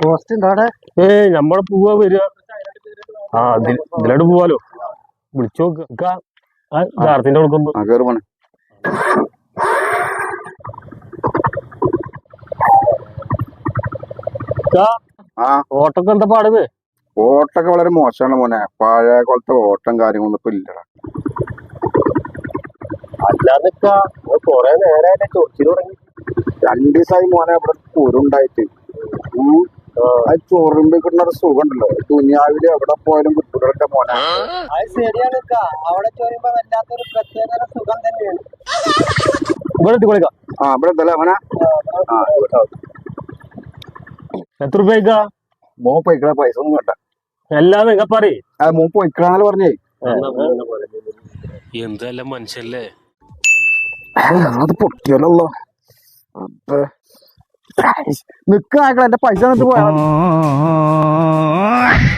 Post ഉണ്ടോ അവിടെ? നമ്മളെ പോവാ വരിക. ഇതിലോട്ട് പോവാലോ. വിളിച്ചു നോക്ക ജാർത്തിന്റെ കൊടുക്കുമ്പോ ഓട്ടൊക്കെ എന്താ പാടുന്നത്? ഓട്ടൊക്കെ വളരെ മോശമാണ് മോനെ. പഴയ പോലത്തെ ഓട്ടം കാര്യങ്ങളൊന്നും ഇപ്പൊ ഇല്ലടാ. അല്ലാതൊക്കെ കൊറേ നേരമായിട്ട് ചൊറിച്ചിൽ തുടങ്ങി. 2 ദിവസമായി മോനെ ഇവിടെ കുരുണ്ടായിട്ട്. അത് ചൊറുമ്പി കിട്ടുന്ന ഒരു സുഖം ഉണ്ടല്ലോ, ദുനിയാവില് എവിടെ പോയാലും കിട്ടൂടെ മോനെ. അത് ശരിയാണ്. അവിടെ ചോരുമ്പോ വല്ലാത്തൊരു പ്രത്യേക സുഖം തന്നെയാണ്. ഇവിടെ എത്തിക്കൊള്ളിക്കാം. ഇവിടെ എത്തല്ലേ മോനെ? എത്ര രൂപയ്ക്കാ? മോൻ പോയിക്കള, പൈസ ഒന്നും വേണ്ട. എല്ലാം നിങ്ങ പറയേ. മോൻ പോയിക്കളാന്നല്ല പറഞ്ഞേ. എന്തെല്ലാം മനുഷ്യല്ലേ. അത് പൊട്ടിയല്ലോ. നിക്കാക്കള, എന്റെ പൈസ പോയാ